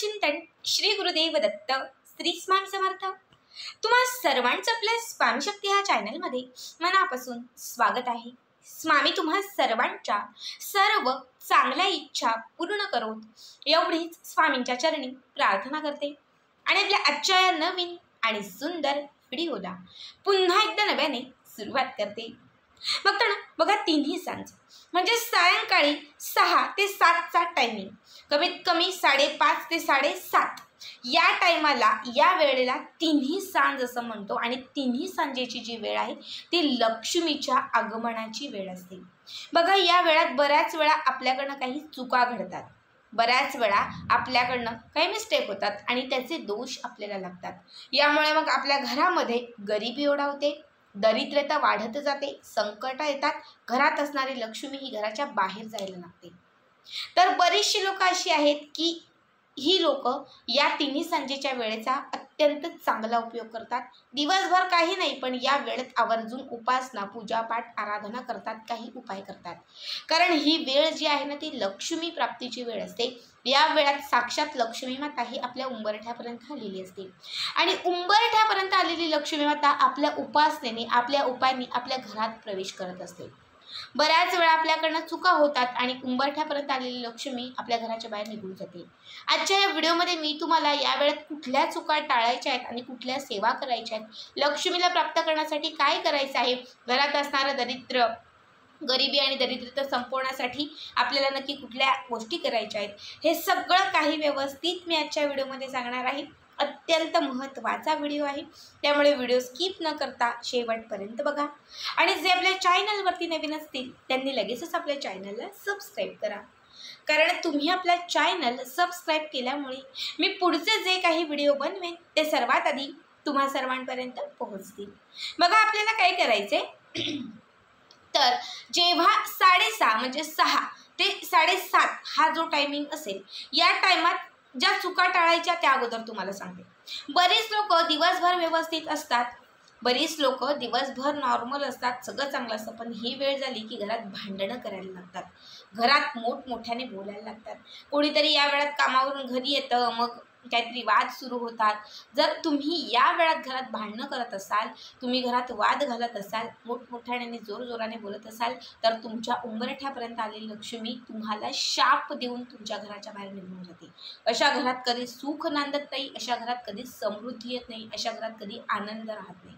चिंतन श्री गुरुदेव दत्त श्री स्वामी समर्थ। तुम्हा सर्वांचं आपल्या स्वामी शक्ती ह्या चॅनलमध्ये मनापासून स्वागत आहे। स्वामी तुम्हा सर्वांच्या सर्व चांगल्या इच्छा पूर्ण करोत एवढीच स्वामींच्या चरणी प्रार्थना करते आणि आपल्या आजच्या या नवीन आणि सुंदर व्हिडिओला पुन्हा एकदा नव्याने सुरुवात करते। बघा तिन्ही सांज म्हणजे सायंकाळी 6 ते 7चा टायमिंग, कमीत कमी 5:30 ते 7:30 या टायमाला या वेळेला तिन्ही सांज असं म्हणतो। आणि तिन्ही सांजेची जी वेळ आहे ती लक्ष्मीच्या आगमनाची वेळ असते। बघा या वेळात बऱ्याच वेळा आपल्याकडनं काही चुका घडतात, बऱ्याच वेळा आपल्याकडनं काही मिस्टेक होतात आणि त्याचे दोष आपल्याला लागतात। यामुळे मग आपल्या घरामध्ये गरिबी ओढावते, दरिद्रता वाढत जाते, संकट येतात, घरात असणारी लक्ष्मी ही घराच्या बाहेर जायला लागते। तर बरीचशी लोक अशी आहेत की ही लोक या तिन्ही सांजेच्या वेळेचा अत्यंत चांगला उपयोग करतात। दिवसभर काही नाही पण या वेळेत आवर्जून उपासना, पूजापाठ, आराधना करतात, काही उपाय करतात। कारण ही वेळ जी आहे ना ती लक्ष्मी प्राप्तीची वेळ असते। या वेळात साक्षात लक्ष्मी माता ही आपल्या उंबरठ्यापर्यंत आलेली असते आणि उंबरठ्यापर्यंत आलेली लक्ष्मी माता आपल्या उपासनेने, आपल्या उपायांनी आपल्या घरात प्रवेश करत असते। बऱ्याच वेळा आपल्याकडनं चुका होतात आणि उंबरठ्यापर्यंत आलेली लक्ष्मी आपल्या घराच्या बाहेर निघून जाते। आजच्या या व्हिडिओमध्ये मी तुम्हाला या वेळेत कुठल्या चुका टाळायच्या आहेत आणि कुठल्या सेवा करायच्या आहेत, लक्ष्मीला प्राप्त करण्यासाठी काय करायचं आहे, घरात असणारं दरिद्र, गरिबी आणि दरिद्रता संपवण्यासाठी आपल्याला नक्की कुठल्या गोष्टी करायच्या आहेत, हे सगळं काही व्यवस्थित मी आजच्या व्हिडिओमध्ये सांगणार आहे। अत्यंत महत्त्वाचा व्हिडिओ आहे, त्यामुळे व्हिडिओ स्किप न करता शेवटपर्यंत बघा। आणि जे आपल्या चॅनलवरती नवीन असतील त्यांनी लगेचच आपल्या चॅनलला सबस्क्राईब करा, कारण तुम्ही आपल्या चॅनल सबस्क्राईब केल्यामुळे मी पुढचे जे काही व्हिडिओ बनवेन ते सर्वात आधी तुम्हा सर्वांपर्यंत पोहोचतील। बघा आपल्याला काय करायचे तर जेव्हा 6:30 म्हणजे 6 ते 7:30 हा जो टायमिंग असेल, या टायमात ज्या चुका टाळायच्या त्या अगोदर तुम्हाला सांगते। बरेच लोक दिवसभर व्यवस्थित असतात, बरीच लोक दिवसभर नॉर्मल असतात, सगळं चांगलं असतं, पण ही वेळ झाली की घरात भांडणं करायला लागतात, घरात मोठमोठ्याने बोलायला लागतात, कोणीतरी या वेळात कामावरून घरी येतं, मग काहीतरी वाद सुरू होतात। जर तुम्ही या वेळात घरात भांडणं करत असाल, तुम्ही घरात वाद घालत असाल, मोठमोठ्याने जोरजोराने बोलत असाल, तर तुमच्या उंबरठ्यापर्यंत आलेली लक्ष्मी तुम्हाला शाप देऊन तुमच्या घराच्या बाहेर निघून जाते। अशा घरात कधी सुख नांदत नाही, अशा घरात कधी समृद्धी येत नाही, अशा घरात कधी आनंद राहत नाही।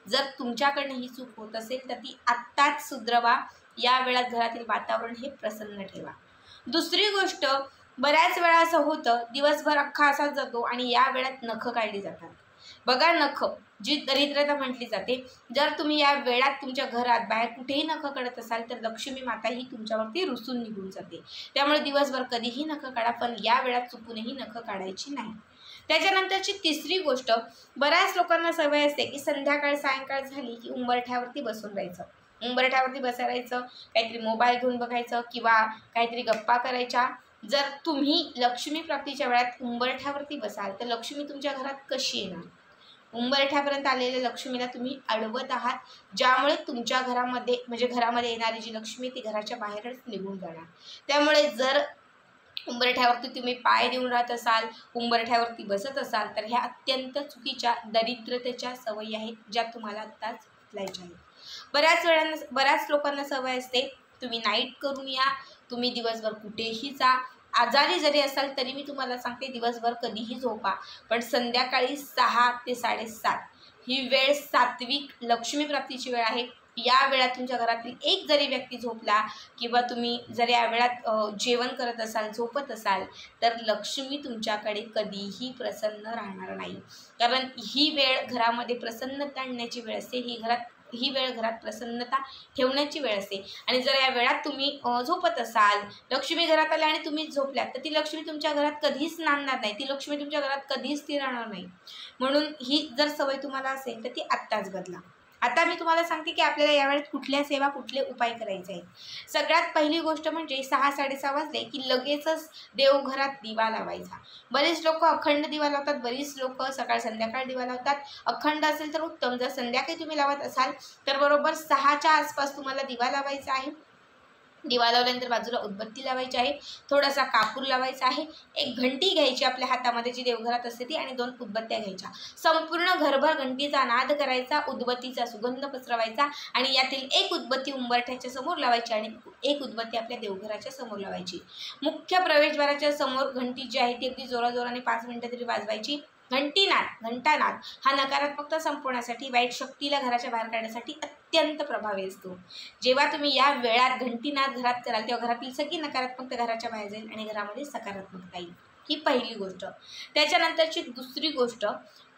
जर तुमच्याकडनं ही चूक होत असेल तर ती आत्ताच सुधरवा, या वेळात घरातील वातावरण हे प्रसन्न ठेवा। दुसरी गोष्ट, बऱ्याच वेळा असं होतं दिवसभर अख्खा असाच जातो आणि या वेळात नखं काढली जातात। बघा नखं जी दरिद्रता म्हटली जाते, जर तुम्ही या वेळात तुमच्या घरात बाहेर कुठेही नखं काढत असाल तर लक्ष्मी माता ही तुमच्यावरती रुसून निघून जाते। त्यामुळे दिवसभर कधीही नखं काढा, पण या वेळात चुकूनही नखं काढायची नाही। त्याच्यानंतरची तिसरी गोष्ट, बऱ्याच लोकांना सवय असते की संध्याकाळ सायंकाळ झाली की उंबरठ्यावरती बसून राहायचं, उंबरठ्यावरती बसायचं, काहीतरी मोबाईल घेऊन बघायचं किंवा काहीतरी गप्पा करायच्या। जर तुम्ही लक्ष्मी प्राप्तीच्या वेळात उंबरठ्यावरती बसाल तर लक्ष्मी तुमच्या घरात कशी येणार? उंबरठ्यापर्यंत आलेल्या लक्ष्मीला तुम्ही अडवत आहात, ज्यामुळे तुमच्या घरामध्ये म्हणजे घरामध्ये येणारी जी लक्ष्मी ती घराच्या बाहेरच निघून जाणार। त्यामुळे जर उंबरठ्यावरती तुम्ही पाय देऊन राहत असाल, उंबरठ्यावरती बसत असाल तर ह्या अत्यंत चुकीच्या दरिद्रतेच्या सवयी आहेत, ज्या तुम्हाला आत्ताच बदलायच्या आहेत। बऱ्याच लोकांना सवय असते तुम्ही नाईट करून या, तुम्ही दिवसभर कुठेही जा, आजारी जरी असाल तरी मी तुम्हाला सांगते दिवसभर कधीही झोपा, पण संध्याकाळी 6 ते 7:30 ही वेळ सात्विक लक्ष्मी प्राप्तीची वेळ आहे। या वेळात तुमच्या घरातील एक जरी व्यक्ती झोपला किंवा तुम्ही जर या वेळात जेवण करत असाल, झोपत असाल, तर लक्ष्मी तुमच्याकडे कधीही प्रसन्न राहणार नाही। कारण ही वेळ घरामध्ये प्रसन्नता आणण्याची वेळ असते, ही वेळ घरात प्रसन्नता ठेवण्याची वेळ असते। आणि जर या वेळात तुम्ही झोपत असाल, लक्ष्मी घरात आल्या आणि तुम्ही झोपल्यात, तर ती लक्ष्मी तुमच्या घरात कधीच नांदणार नाही, ती लक्ष्मी तुमच्या घरात कधीच ती राहणार नाही। म्हणून ही जर सवय तुम्हाला असेल तर ती आत्ताच बदला। आता मी तुम्हाला सांगते की आपल्याला या वेळेत कुठल्या सेवा, कुठले उपाय करायचे आहेत। सगळ्यात पहिली गोष्ट म्हणजे 6-6:30 वाजले की लगेचच देवघरात दिवा लावायचा। बरेच लोक अखंड दिवा लावतात, बरीच लोक सकाळ संध्याकाळ दिवा लावतात। अखंड असेल तर उत्तम, जर संध्याकाळी तुम्ही लावत असाल तर बरोबर 6च्या आसपास तुम्हाला दिवा लावायचा आहे। दिवा लावल्यानंतर बाजूला उदबत्ती लावायची आहे, थोडासा कापूर लावायचा आहे, एक घंटी घ्यायची आपल्या हातामध्ये जी देवघरात असते ती, आणि 2 उदबत्त्या घ्यायच्या. संपूर्ण घरभर घंटीचा नाद करायचा, उदबत्तीचा सुगंध पसरवायचा आणि यातील एक उदबत्ती उंबरठ्याच्या समोर लावायची आणि एक उदबत्ती आपल्या देवघराच्या समोर लावायची. मुख्य प्रवेशद्वाराच्या समोर घंटी जी आहे ती अगदी जोराजोराने 5 मिनिटं तरी वाजवायची. घंटानाद हा नकारात्मकता संपवण्यासाठी, वाईट शक्तीला घराच्या बाहेर काढण्यासाठी अत्यंत प्रभावी असतो. जेव्हा तुम्ही या वेळात घंटीनाद घरात कराल तेव्हा घरातील सगळी नकारात्मकता घराच्या बाहेर जाईल आणि घरामध्ये सकारात्मकता येईल. ही पहिली गोष्ट. त्याच्यानंतरची दुसरी गोष्ट,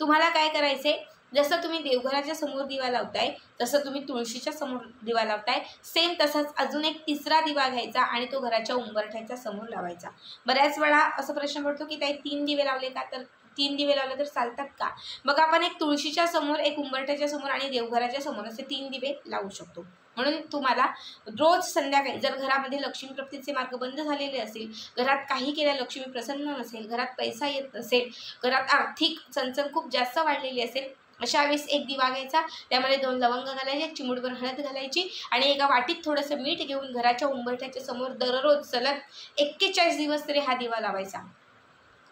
तुम्हाला काय करायचे, जसं तुम्ही देवघराच्या समोर दिवा लावताय तसं तुम्ही तुळशीच्या समोर दिवा लावताय, सेम तसाच अजून एक तिसरा दिवा घ्यायचा आणि तो घराच्या उंबरठ्याच्या समोर लावायचा. बऱ्याच वेळा असा प्रश्न पडतो की ताई 3 दिवे लावले का, तर 3 दिवे लावले तर चालतात का? मग आपण एक तुळशीच्या समोर, एक उंबरठ्याच्या समोर आणि देवघराच्या समोर असे 3 दिवे लावू शकतो. म्हणून तुम्हाला रोज संध्याकाळी, जर घरामध्ये लक्ष्मी प्राप्तीचे मार्ग बंद झालेले असेल, घरात काही केल्या लक्ष्मी प्रसन्न नसेल, घरात पैसा येत नसेल, घरात आर्थिक चणचण खूप जास्त वाढलेली असेल, अशा वेळेस एक दिवा घ्यायचा, त्यामध्ये 2 लवंग घालायचे, एक चिमूटभर हळद घालायची आणि एका वाटीत थोडंसं मीठ घेऊन घराच्या उंबरठ्याच्या समोर दररोज सलग 41 दिवस तरी हा दिवा लावायचा.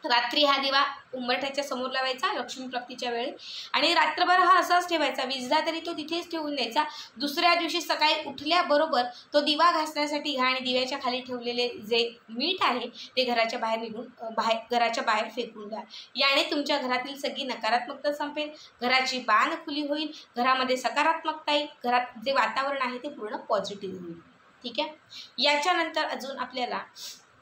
रात्री हा दिवा उंबरठ्याच्या समोर लावायचा लक्ष्मी प्राप्तीच्या वेळी आणि रात्रभर हा असाच ठेवायचा. विजला तरी तो तिथेच ठेवून द्यायचा. दुसऱ्या दिवशी सकाळी उठल्याबरोबर तो दिवा घासण्यासाठी घ्या आणि दिव्याच्या खाली ठेवलेले जे मीठ आहे ते घराच्या बाहेर फेकून द्या. याने तुमच्या घरातील सगळी नकारात्मकता संपेल, घराची बाण खुली होईल, घरामध्ये सकारात्मकता येईल, घरात जे वातावरण आहे ते पूर्ण पॉझिटिव्ह होईल. ठीक आहे. याच्यानंतर अजून आपल्याला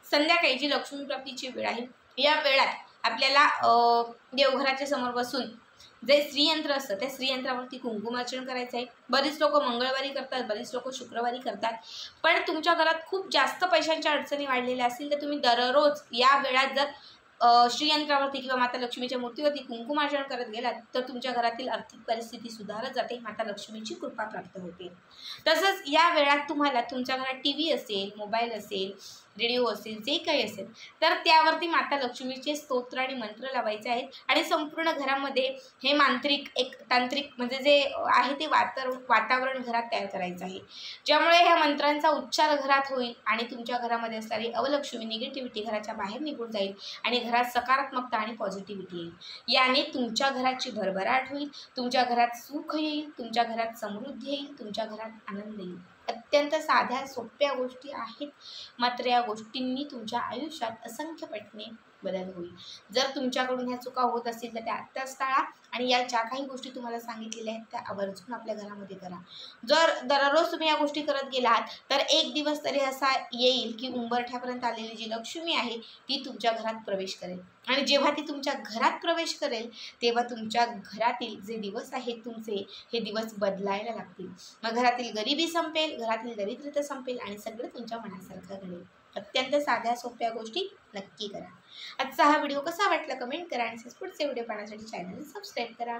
संध्याकाळी जी लक्ष्मी प्राप्तीची वेळ आहे, या वेळात आपल्याला देवघराच्या समोर बसून जे श्रीयंत्र असतं त्या श्रीयंत्रावरती कुंकुमार्चन करायचं आहे. बरीच लोक मंगळवारी करतात, बरीच लोक शुक्रवारी करतात. पण तुमच्या घरात खूप जास्त पैशांच्या अडचणी वाढलेल्या असतील तर तुम्ही दररोज या वेळात जर श्रीयंत्रावरती किंवा माता लक्ष्मीच्या मूर्तीवरती कुंकुमार्चन करत गेलात तर तुमच्या घरातील आर्थिक परिस्थिती सुधारत जाते, माता लक्ष्मीची कृपा प्राप्त होते. तसंच या वेळात तुम्हाला तुमच्या घरात TV असेल, मोबाईल असेल, रेडिओ असेल, जे काही असेल तर त्यावरती माता लक्ष्मीचे स्तोत्र आणि मंत्र लावायचे आहेत आणि संपूर्ण घरामध्ये हे तांत्रिक म्हणजे जे आहे ते वातावरण घरात तयार करायचं आहे, ज्यामुळे ह्या मंत्रांचा उच्चार घरात होईल आणि तुमच्या घरामध्ये असणारी अवलक्ष्मी निगेटिव्हिटी घराच्या बाहेर निघून जाईल आणि घरात सकारात्मकता आणि पॉझिटिव्हिटी येईल. याने तुमच्या घराची भरभराट होईल, तुमच्या घरात सुख येईल, तुमच्या घरात समृद्धी येईल, तुमच्या घरात आनंद येईल. अत्यंत साध्या सोप्या गोष्टी आहेत, मात्र या गोष्टींनी तुमच्या आयुष्यात असंख्य पटीने बदल होईल. जर तुमच्याकडून ह्या चुका होत असतील तर त्या आत्ताच टाळा आणि या ज्या काही गोष्टी तुम्हाला सांगितलेल्या आहेत त्या आवर्जून आपल्या घरामध्ये करा. जर दररोज तुम्ही या गोष्टी करत गेलात तर एक दिवस तरी असा येईल की उंबरठ्यापर्यंत आलेली जी लक्ष्मी आहे ती तुमच्या घरात प्रवेश करेल आणि जेव्हा ती तुमच्या घरात प्रवेश करेल तेव्हा तुमच्या घरातील जे दिवस आहेत तुमचे, हे दिवस बदलायला लागतील. मग घरातील गरिबी संपेल, घरातील दरिद्रता संपेल आणि सगळं तुमच्या मनासारखं घडेल. अत्यंत साध्या सोप्या गोष्टी नक्की करा. आजचा हा व्हिडिओ कसा वाटला कमेंट करा आणि पुढचे व्हिडिओ पाहण्यासाठी चॅनलला सबस्क्राईब करा.